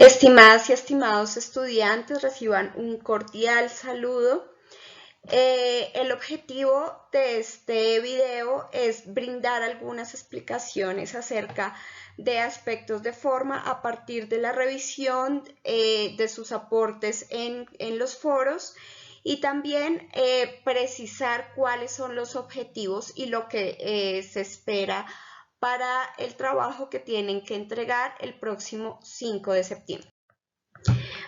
Estimadas y estimados estudiantes, reciban un cordial saludo. El objetivo de este video es brindar algunas explicaciones acerca de aspectos de forma a partir de la revisión de sus aportes en los foros y también precisar cuáles son los objetivos y lo que se espera para el trabajo que tienen que entregar el próximo 5 de septiembre.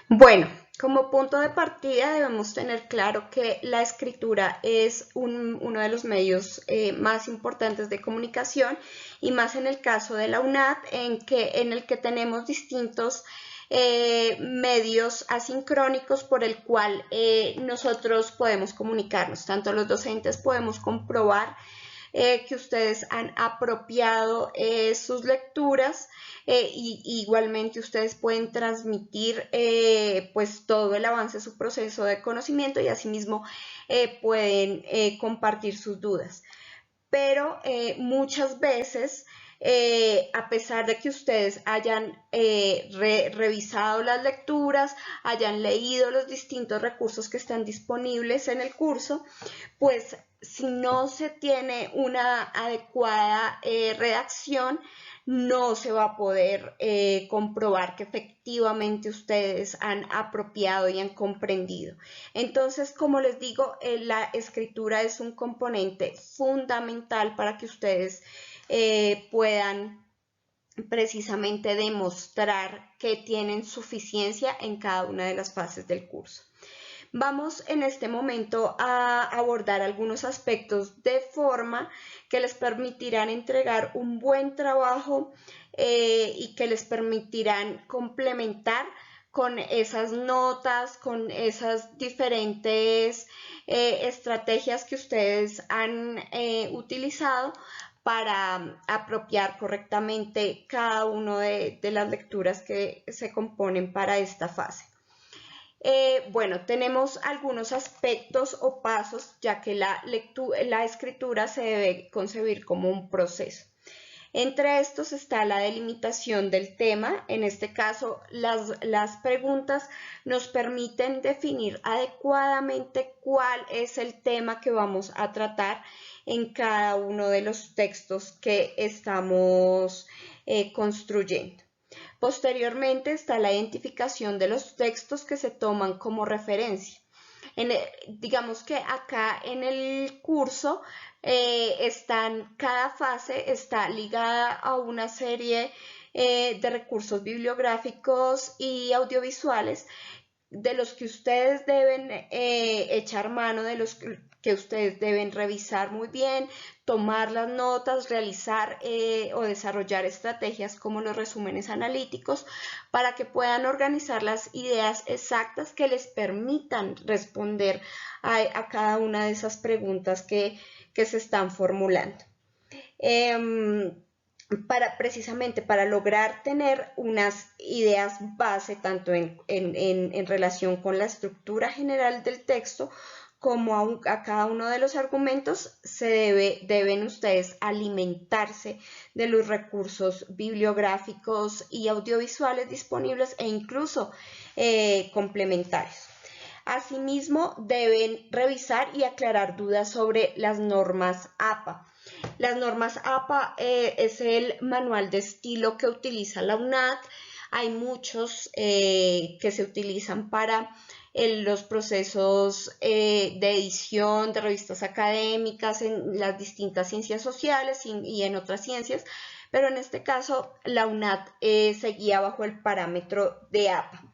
Bueno, como punto de partida debemos tener claro que la escritura es uno de los medios más importantes de comunicación y más en el caso de la UNAD en el que tenemos distintos medios asincrónicos por el cual nosotros podemos comunicarnos. Tanto los docentes podemos comprobar que ustedes han apropiado sus lecturas y igualmente ustedes pueden transmitir pues todo el avance de su proceso de conocimiento y asimismo pueden compartir sus dudas. Pero muchas veces a pesar de que ustedes hayan revisado las lecturas, hayan leído los distintos recursos que están disponibles en el curso, pues si no se tiene una adecuada redacción, no se va a poder comprobar que efectivamente ustedes han apropiado y han comprendido. Entonces, como les digo, la escritura es un componente fundamental para que ustedes puedan precisamente demostrar que tienen suficiencia en cada una de las fases del curso. Vamos en este momento a abordar algunos aspectos de forma que les permitirán entregar un buen trabajo y que les permitirán complementar con esas notas, con esas diferentes estrategias que ustedes han utilizado para apropiar correctamente cada una de las lecturas que se componen para esta fase. Bueno, tenemos algunos aspectos o pasos, ya que la escritura se debe concebir como un proceso. Entre estos está la delimitación del tema. En este caso, las preguntas nos permiten definir adecuadamente cuál es el tema que vamos a tratar en cada uno de los textos que estamos construyendo. Posteriormente está la identificación de los textos que se toman como referencia. Digamos que acá en el curso cada fase está ligada a una serie de recursos bibliográficos y audiovisuales de los que ustedes deben echar mano, de los que ustedes deben revisar muy bien, tomar las notas, realizar o desarrollar estrategias como los resúmenes analíticos para que puedan organizar las ideas exactas que les permitan responder a cada una de esas preguntas que se están formulando. Precisamente para lograr tener unas ideas base tanto en relación con la estructura general del texto como a cada uno de los argumentos deben ustedes alimentarse de los recursos bibliográficos y audiovisuales disponibles e incluso complementarios. Asimismo, deben revisar y aclarar dudas sobre las normas APA. Las normas APA es el manual de estilo que utiliza la UNAD. Hay muchos que se utilizan para los procesos de edición de revistas académicas en las distintas ciencias sociales y en otras ciencias, pero en este caso la UNAD se guía bajo el parámetro de APA.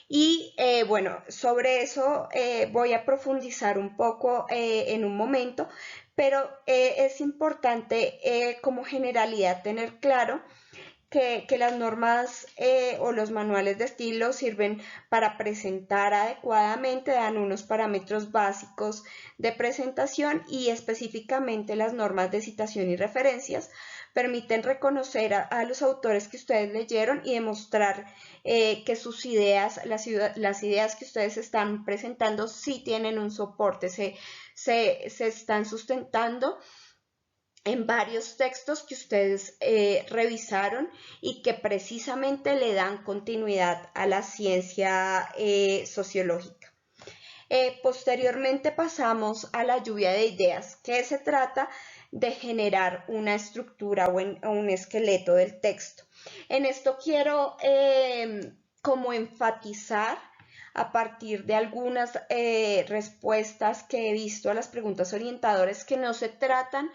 Y bueno, sobre eso voy a profundizar un poco en un momento, pero es importante como generalidad tener claro que las normas o los manuales de estilo sirven para presentar adecuadamente, dan unos parámetros básicos de presentación y específicamente las normas de citación y referencias permiten reconocer a los autores que ustedes leyeron y demostrar que sus ideas, las ideas que ustedes están presentando sí tienen un soporte, se están sustentando en varios textos que ustedes revisaron y que precisamente le dan continuidad a la ciencia sociológica. Posteriormente pasamos a la lluvia de ideas, que se trata de generar una estructura o un esqueleto del texto. En esto quiero como enfatizar a partir de algunas respuestas que he visto a las preguntas orientadoras que no se tratan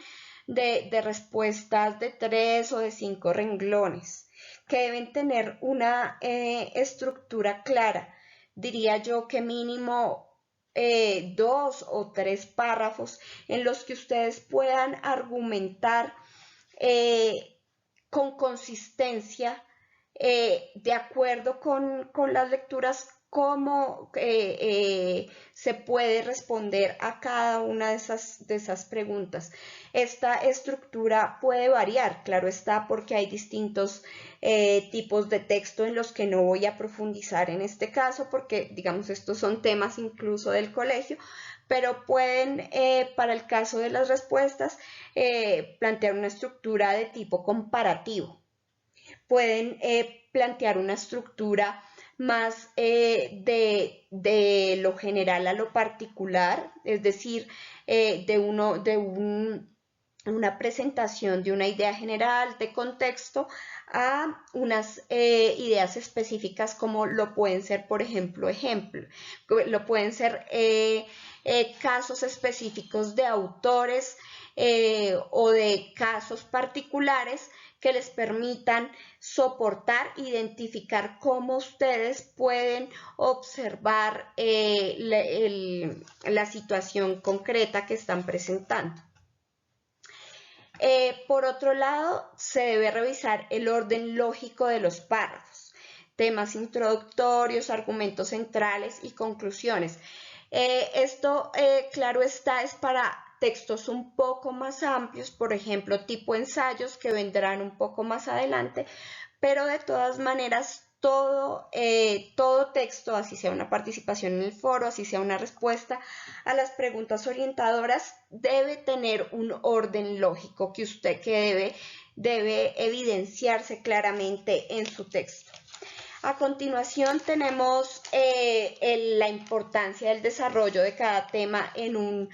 de respuestas de 3 o de 5 renglones, que deben tener una estructura clara. Diría yo que mínimo 2 o 3 párrafos en los que ustedes puedan argumentar con consistencia, de acuerdo con las lecturas, cómo se puede responder a cada una de esas preguntas. Esta estructura puede variar, claro está, porque hay distintos tipos de texto en los que no voy a profundizar en este caso, porque digamos estos son temas incluso del colegio, pero pueden, para el caso de las respuestas, plantear una estructura de tipo comparativo. Pueden plantear una estructura más de lo general a lo particular, es decir, una presentación de una idea general de contexto a unas ideas específicas como lo pueden ser, por ejemplo, lo pueden ser casos específicos de autores o de casos particulares que les permitan soportar, identificar cómo ustedes pueden observar la situación concreta que están presentando. Por otro lado, se debe revisar el orden lógico de los párrafos, temas introductorios, argumentos centrales y conclusiones. Esto, claro está, es para textos un poco más amplios, por ejemplo, tipo ensayos que vendrán un poco más adelante, pero de todas maneras todo texto, así sea una participación en el foro, así sea una respuesta a las preguntas orientadoras, debe tener un orden lógico que debe evidenciarse claramente en su texto. A continuación tenemos la importancia del desarrollo de cada tema en un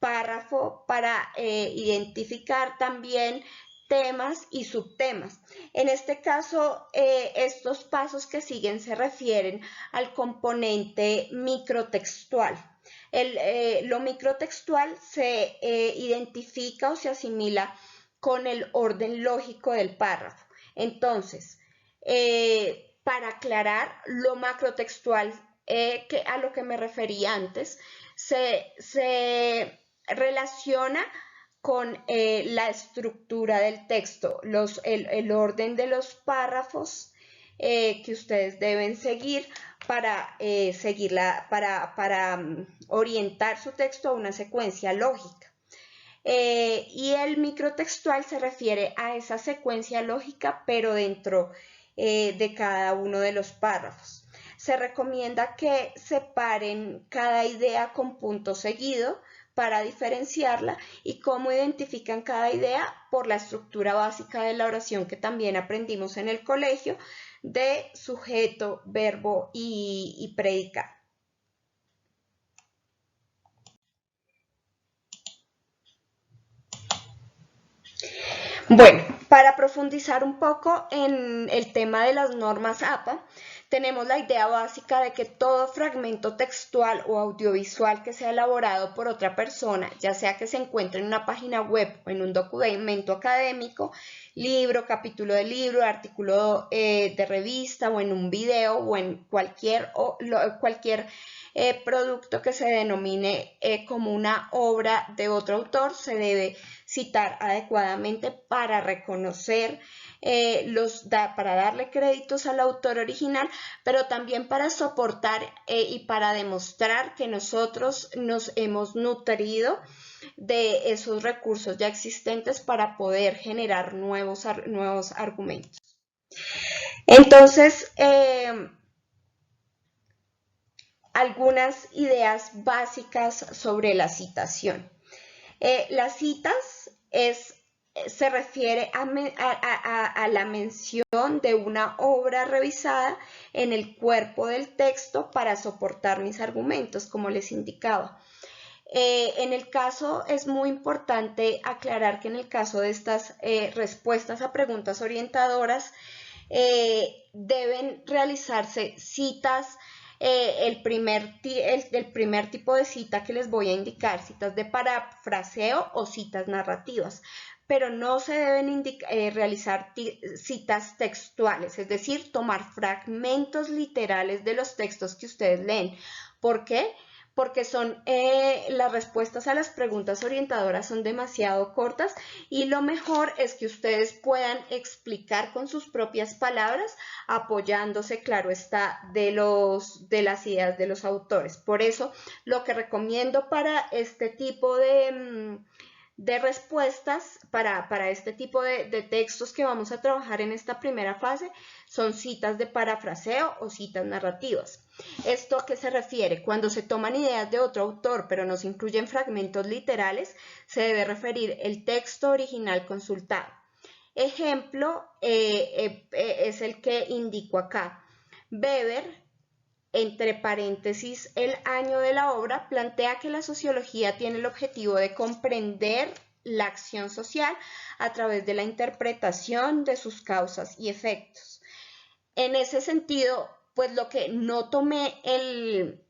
párrafo para identificar también temas y subtemas. En este caso, estos pasos que siguen se refieren al componente microtextual. Lo microtextual se identifica o se asimila con el orden lógico del párrafo. Entonces, para aclarar, lo macrotextual, que a lo que me refería antes, se relaciona con la estructura del texto, el orden de los párrafos que ustedes deben seguir para orientar su texto a una secuencia lógica. Y el microtextual se refiere a esa secuencia lógica, pero dentro de cada uno de los párrafos. Se recomienda que separen cada idea con punto seguido para diferenciarla y cómo identifican cada idea por la estructura básica de la oración que también aprendimos en el colegio de sujeto, verbo y predicado. Bueno, para profundizar un poco en el tema de las normas APA, tenemos la idea básica de que todo fragmento textual o audiovisual que sea elaborado por otra persona, ya sea que se encuentre en una página web o en un documento académico, libro, capítulo de libro, artículo de revista o en un video o en cualquier producto que se denomine como una obra de otro autor, se debe citar adecuadamente para reconocer para darle créditos al autor original, pero también para soportar y para demostrar que nosotros nos hemos nutrido de esos recursos ya existentes para poder generar nuevos argumentos. Entonces, algunas ideas básicas sobre la citación. Las citas es se refiere a la mención de una obra revisada en el cuerpo del texto para soportar mis argumentos, como les indicaba. En el caso, es muy importante aclarar que en el caso de estas respuestas a preguntas orientadoras, deben realizarse citas, el primer tipo de cita que les voy a indicar, citas de parafraseo o citas narrativas, pero no se deben realizar citas textuales, es decir, tomar fragmentos literales de los textos que ustedes leen. ¿Por qué? Porque las respuestas a las preguntas orientadoras son demasiado cortas y lo mejor es que ustedes puedan explicar con sus propias palabras, apoyándose, claro está, de las ideas de los autores. Por eso, lo que recomiendo para este tipo de respuestas, para este tipo de textos que vamos a trabajar en esta primera fase, son citas de parafraseo o citas narrativas. ¿Esto a qué se refiere? Cuando se toman ideas de otro autor pero no se incluyen fragmentos literales, se debe referir el texto original consultado. Ejemplo es el que indico acá. Weber, entre paréntesis, el año de la obra, plantea que la sociología tiene el objetivo de comprender la acción social a través de la interpretación de sus causas y efectos. En ese sentido, pues lo que no tomé el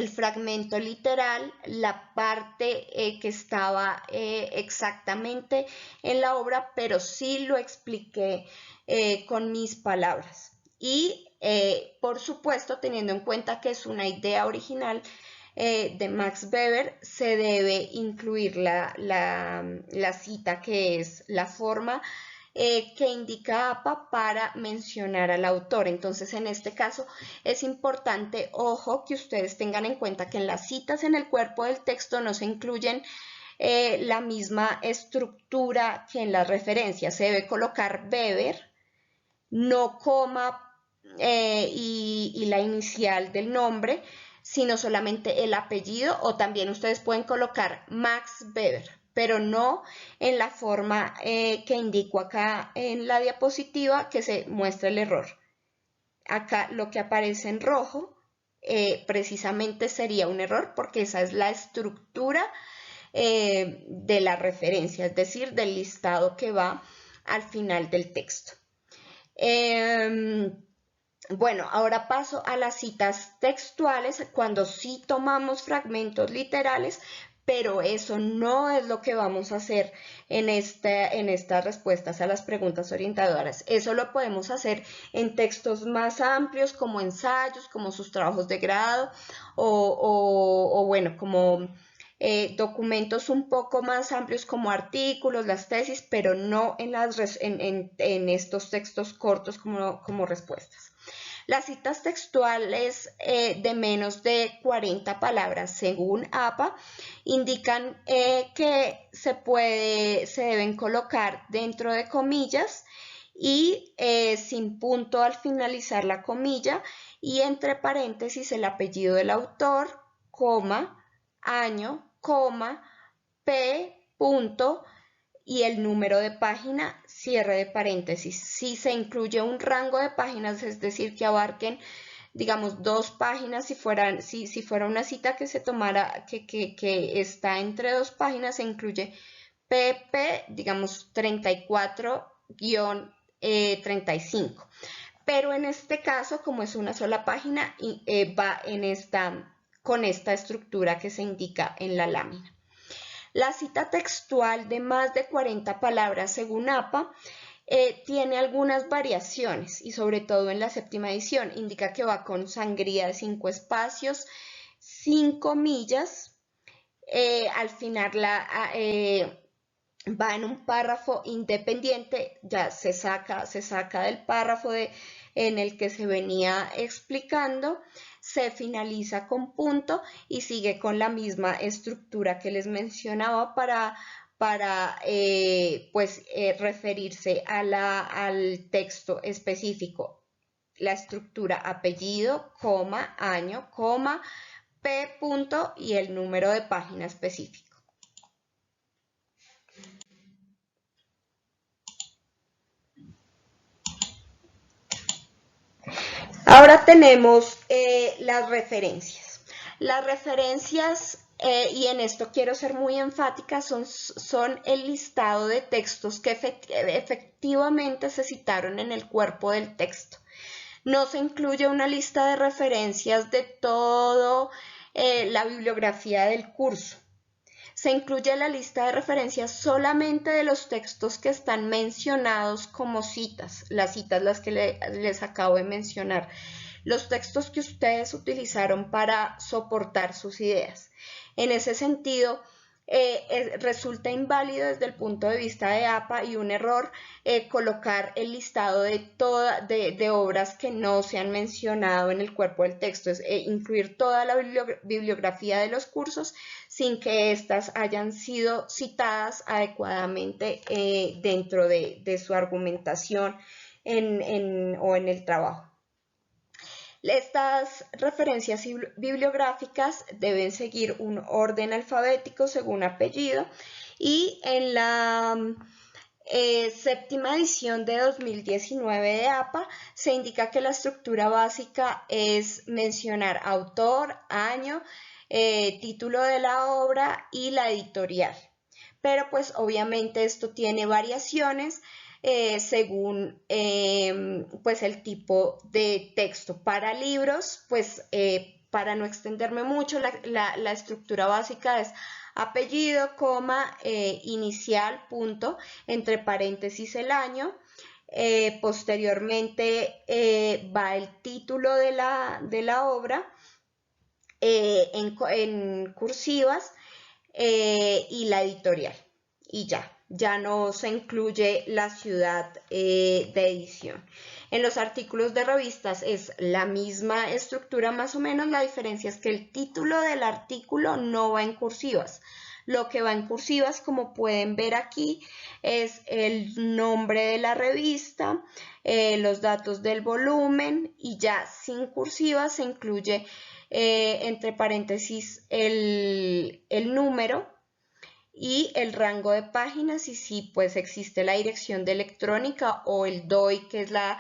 fragmento literal, la parte que estaba exactamente en la obra, pero sí lo expliqué con mis palabras. Y por supuesto, teniendo en cuenta que es una idea original de Max Weber, se debe incluir la cita, que es la forma que indica APA para mencionar al autor. Entonces, en este caso es importante, ojo, que ustedes tengan en cuenta que en las citas en el cuerpo del texto no se incluyen la misma estructura que en las referencias. Se debe colocar Weber, no coma y la inicial del nombre, sino solamente el apellido, o también ustedes pueden colocar Max Weber, pero no en la forma que indico acá en la diapositiva, que se muestra el error. Acá lo que aparece en rojo precisamente sería un error, porque esa es la estructura de la referencia, es decir, del listado que va al final del texto. Bueno, ahora paso a las citas textuales, cuando sí tomamos fragmentos literales, pero eso no es lo que vamos a hacer en estas respuestas a las preguntas orientadoras. Eso lo podemos hacer en textos más amplios, como ensayos, como sus trabajos de grado, o bueno, como documentos un poco más amplios como artículos, las tesis, pero no en estos textos cortos como respuestas. Las citas textuales de menos de 40 palabras, según APA, indican que se deben colocar dentro de comillas y sin punto al finalizar la comilla, y entre paréntesis el apellido del autor, coma, año, coma, p, punto, y el número de página, cierre de paréntesis. Si se incluye un rango de páginas, es decir, que abarquen, digamos, 2 páginas, si fuera una cita que se tomara, que está entre 2 páginas, se incluye pp, digamos, 34-35. Pero en este caso, como es una sola página, va con esta estructura que se indica en la lámina. La cita textual de más de 40 palabras, según APA, tiene algunas variaciones, y sobre todo en la 7ª edición indica que va con sangría de 5 espacios, 5 comillas, al final va en un párrafo independiente, ya se saca del párrafo en el que se venía explicando, se finaliza con punto y sigue con la misma estructura que les mencionaba para referirse al texto específico. La estructura apellido, coma, año, coma, p, punto y el número de página específico. Ahora tenemos las referencias. Las referencias, y en esto quiero ser muy enfática, son el listado de textos que efectivamente se citaron en el cuerpo del texto. No se incluye una lista de referencias de toda la bibliografía del curso. Se incluye la lista de referencias solamente de los textos que están mencionados como citas, las que les acabo de mencionar, los textos que ustedes utilizaron para soportar sus ideas. En ese sentido, resulta inválido desde el punto de vista de APA y un error colocar el listado de obras que no se han mencionado en el cuerpo del texto, es incluir toda la bibliografía de los cursos sin que éstas hayan sido citadas adecuadamente dentro de su argumentación o en el trabajo. Estas referencias bibliográficas deben seguir un orden alfabético según apellido, y en la séptima edición de 2019 de APA se indica que la estructura básica es mencionar autor, año, título de la obra y la editorial. Pero pues obviamente esto tiene variaciones según pues el tipo de texto. Para libros, pues para no extenderme mucho, la estructura básica es apellido, coma, inicial, punto, entre paréntesis el año. Posteriormente va el título de la obra en cursivas y la editorial, y ya no se incluye la ciudad de edición. En los artículos de revistas es la misma estructura más o menos, la diferencia es que el título del artículo no va en cursivas. Lo que va en cursivas, como pueden ver aquí, es el nombre de la revista, los datos del volumen, y ya sin cursivas se incluye entre paréntesis el número y el rango de páginas, y si pues existe la dirección de electrónica o el DOI, que es la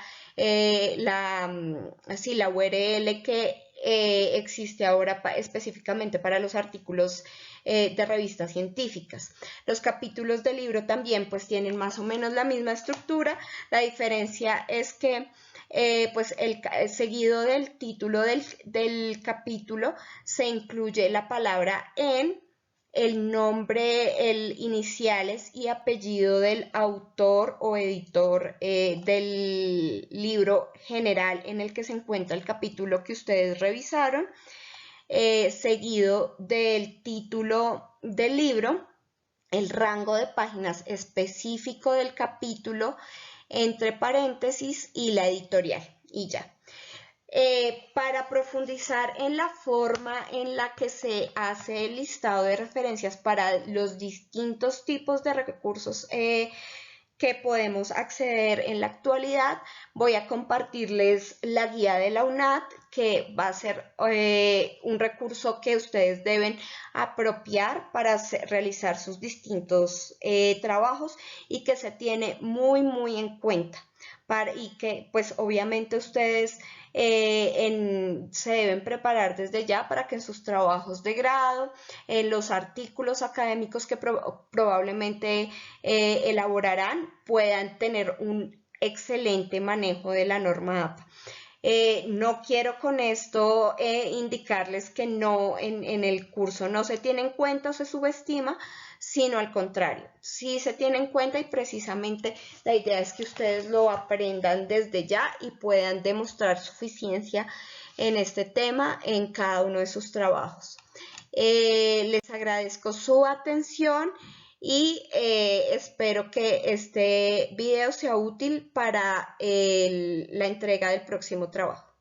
URL que existe ahora específicamente para los artículos de revistas científicas. Los capítulos del libro también pues tienen más o menos la misma estructura. La diferencia es que pues seguido del título del capítulo se incluye la palabra en, el nombre, el iniciales y apellido del autor o editor del libro general en el que se encuentra el capítulo que ustedes revisaron, seguido del título del libro, el rango de páginas específico del capítulo, entre paréntesis, y la editorial, y ya. Para profundizar en la forma en la que se hace el listado de referencias para los distintos tipos de recursos que podemos acceder en la actualidad, voy a compartirles la guía de la UNAD, que va a ser un recurso que ustedes deben apropiar para realizar sus distintos trabajos, y que se tiene muy en cuenta, y que pues obviamente ustedes se deben preparar desde ya para que en sus trabajos de grado, en los artículos académicos que probablemente elaborarán, puedan tener un excelente manejo de la norma APA. No quiero con esto indicarles que no, en el curso no se tiene en cuenta o se subestima, sino al contrario, sí se tiene en cuenta, y precisamente la idea es que ustedes lo aprendan desde ya y puedan demostrar suficiencia en este tema en cada uno de sus trabajos. Les agradezco su atención y espero que este video sea útil para la entrega del próximo trabajo.